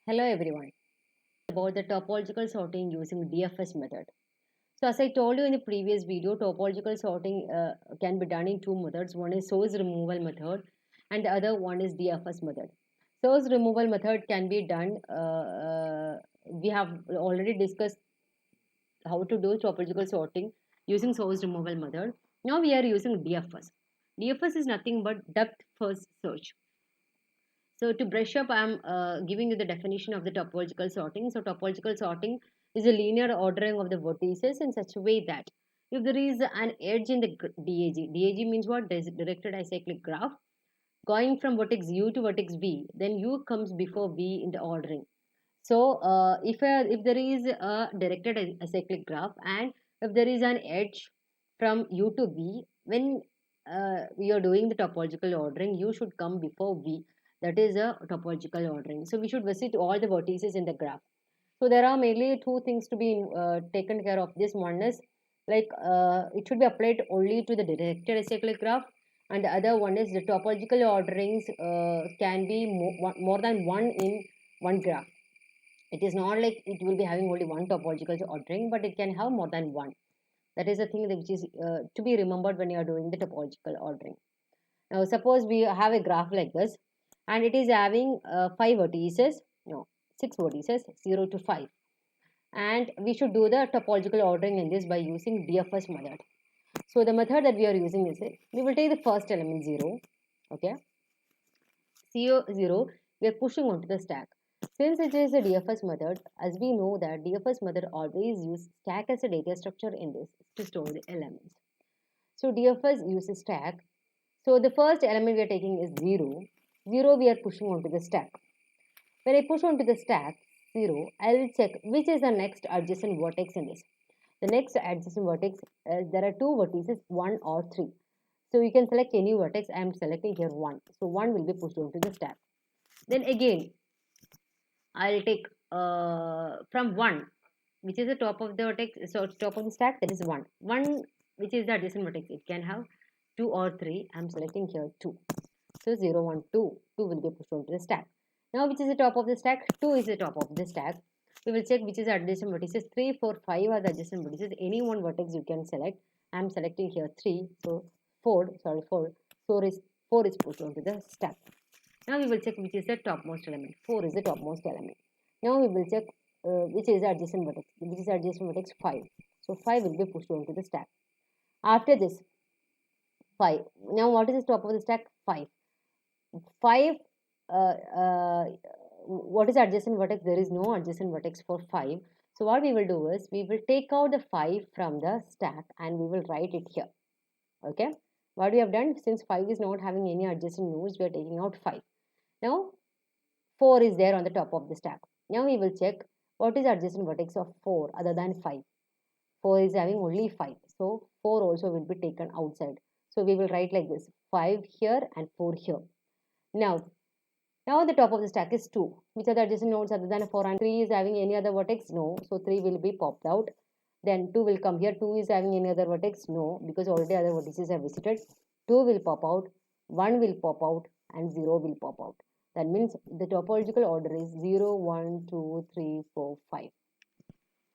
Hello everyone. About the topological sorting using DFS method. So as I told you in the previous video, topological sorting can be done in two methods. One is source removal method and the other one is DFS method. Source removal method can be done. We have already discussed how to do topological sorting using source removal method. Now we are using DFS. DFS is nothing but depth first search. So to brush up, I'm giving you the definition of the topological sorting. So topological sorting is a linear ordering of the vertices in such a way that if there is an edge in the DAG means what? Directed acyclic graph. Going from vertex U to vertex V, then U comes before V in the ordering. So if there is a directed acyclic graph and if there is an edge from U to V, when we are doing the topological ordering, U should come before V. That is a topological ordering. So we should visit all the vertices in the graph. So there are mainly two things to be taken care of. This one is it should be applied only to the directed acyclic graph, and the other one is the topological orderings can be more than one in one graph. It is not like it will be having only one topological ordering, but it can have more than one. That is the thing which is to be remembered when you are doing the topological ordering. Now, suppose we have a graph like this, and it is having five vertices, no, six vertices, 0 to 5. And we should do the topological ordering in this by using DFS method. So the method that we are using is we will take the first element 0, okay, CO0, we are pushing onto the stack. Since it is a DFS method, as we know that DFS method always use stack as a data structure in this to store the elements. So DFS uses stack. So the first element we are taking is 0. 0 we are pushing onto the stack. When I push onto the stack 0, I will check which is the next adjacent vertex in this. The next adjacent vertex, there are two vertices, 1 or 3. So you can select any vertex. I am selecting here 1. So 1 will be pushed onto the stack. Then again, I'll take from 1, which is the top of the vertex, so top of the stack, that is 1. 1, which is the adjacent vertex, it can have 2 or 3. I'm selecting here 2. So 0, 1, 2. 2 will be pushed onto the stack. Now, which is the top of the stack? 2 is the top of the stack. We will check which is the adjacent vertices. 3, 4, 5 are the adjacent vertices. Any one vertex you can select. I'm selecting here 3. So 4, sorry, 4. 4 is pushed onto the stack. Now we will check which is the topmost element. 4 is the topmost element. Now we will check which is the adjacent vertex. Which is the adjacent vertex? 5. So 5 will be pushed onto the stack. After this, 5. Now what is the top of the stack? 5. 5, what is adjacent vertex? There is no adjacent vertex for 5. So what we will do is, we will take out the 5 from the stack and we will write it here. Okay. What we have done, since 5 is not having any adjacent nodes, we are taking out 5. Now 4 is there on the top of the stack. Now we will check what is adjacent vertex of 4 other than 5. 4 is having only 5. So 4 also will be taken outside. So we will write like this, 5 here and 4 here. Now the top of the stack is 2. Which are the adjacent nodes other than 4 and 3 is having any other vertex? No. So 3 will be popped out. Then 2 will come here. 2 is having any other vertex? No, because already other vertices are visited. 2 will pop out, 1 will pop out, and 0 will pop out. That means the topological order is 0, 1, 2, 3, 4, 5.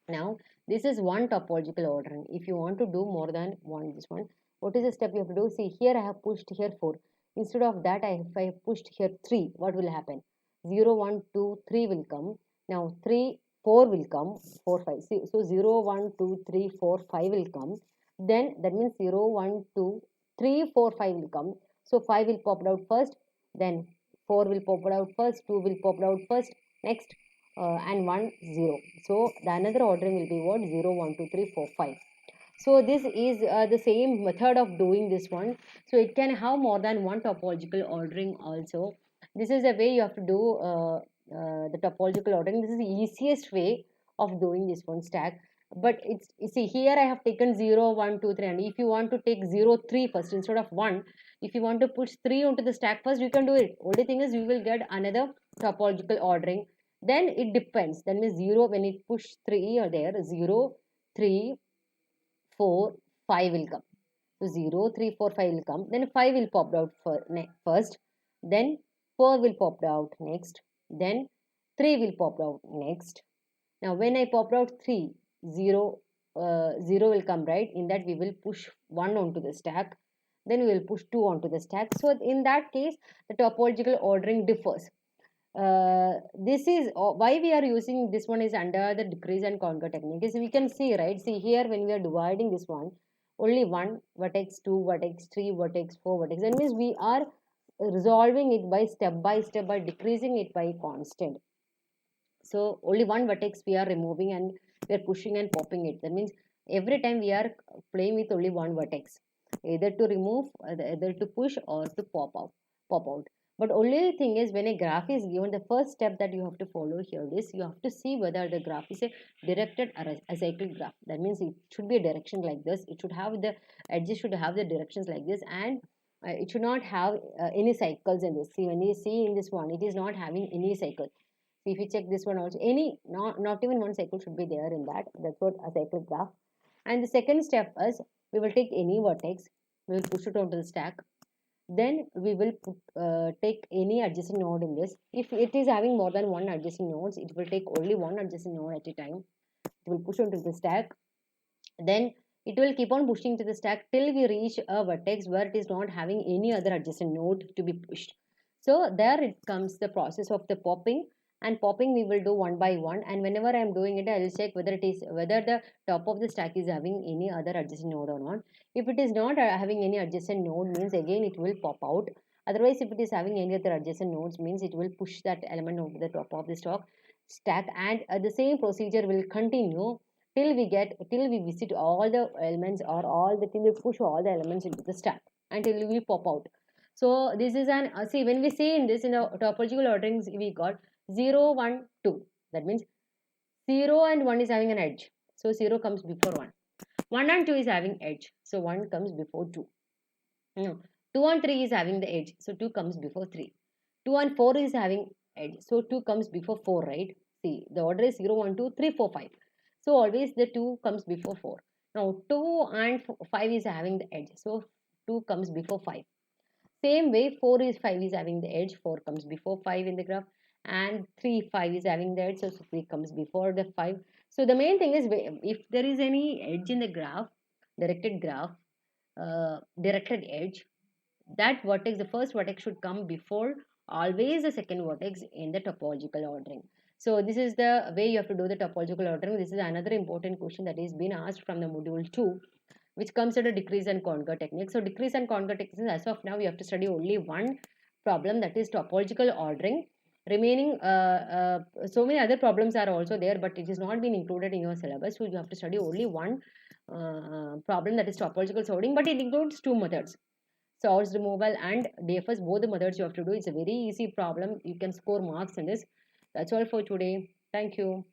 Now, this is one topological ordering. If you want to do more than this one, what is the step you have to do? See, here I have pushed here 4. Instead of that, if I have pushed here 3, what will happen? 0, 1, 2, 3 will come. Now, 3, 4 will come, 4, 5. See, so 0, 1, 2, 3, 4, 5 will come. Then that means 0, 1, 2, 3, 4, 5 will come. So 5 will pop out first, then 4 will pop out first, 2 will pop out first, next and 1, 0. So the another ordering will be what? 0, 1, 2, 3, 4, 5. So this is the same method of doing this one. So it can have more than one topological ordering also. This is the way you have to do the topological ordering. This is the easiest way of doing this one stack. But it's, you see, here I have taken 0, 1, 2, 3, and if you want to take 0, 3 first instead of 1, if you want to push 3 onto the stack first, you can do it. Only thing is you will get another topological ordering. Then it depends. That means 0, when it push 3 or there, 0, 3, 4, 5 will come. So 0, 3, 4, 5 will come. Then 5 will pop out first. Then 4 will pop out next. Then 3 will pop out next. Now when I popped out 3, 0, 0 will come, right? In that we will push 1 onto the stack. Then we will push 2 onto the stack. So in that case, the topological ordering differs. This is why we are using this one is under the decrease and conquer technique. Is we can see, right? See here when we are dividing this one, only 1 vertex, 2 vertex, 3 vertex, 4 vertex. That means we are resolving it by step by decreasing it by constant. So only one vertex we are removing and we are pushing and popping it. That means every time we are playing with only one vertex, either to remove, either to push or to pop out. But only thing is when a graph is given, the first step that you have to follow here is you have to see whether the graph is a directed or a cyclic graph. That means it should be a direction like this. It should have the edges should have the directions like this, and it should not have any cycles in this. See, when you see in this one, it is not having any cycle. See, if you check this one also, any not even one cycle should be there in that. That's what a cyclic graph. And the second step is we will take any vertex, we will push it onto the stack. Then we will take any adjacent node in this. If it is having more than one adjacent nodes, it will take only one adjacent node at a time. It will push onto the stack. Then it will keep on pushing to the stack till we reach a vertex where it is not having any other adjacent node to be pushed. So there it comes the process of the popping, and popping we will do one by one, and whenever I am doing it I will check whether the top of the stack is having any other adjacent node or not. If it is not having any adjacent node, means again it will pop out. Otherwise, if it is having any other adjacent nodes, means it will push that element over the top of the stack, and the same procedure will continue till we visit all the elements, or all the till we push all the elements into the stack until we pop out. So this is an see, when we see in this, in the topological ordering, we got 0 1 2. That means 0 and 1 is having an edge, so 0 comes before 1. 1 and 2 is having edge, so 1 comes before 2. No. 2 and 3 is having the edge, so 2 comes before 3. 2 and 4 is having edge, so 2 comes before 4, right? See, the order is 0 1 2 3 4 5. So always the 2 comes before 4. Now 2 and 5 is having the edge, so 2 comes before 5. Same way, 4 is 5 is having the edge, 4 comes before 5 in the graph, and 3 5 is having the edge, so 3 comes before the 5. So the main thing is, if there is any edge in the graph, directed graph, directed edge, that vertex, the first vertex should come before always the second vertex in the topological ordering. So this is the way you have to do the topological ordering. This is another important question that is being asked from the module 2, which comes under decrease and conquer technique. So decrease and conquer techniques, as of now, we have to study only one problem, that is topological ordering. Remaining, so many other problems are also there, but it is not been included in your syllabus. So you have to study only one problem, that is topological sorting, but it includes two methods: source removal and DFS. Both the methods you have to do. It's a very easy problem. You can score marks in this. That's all for today. Thank you.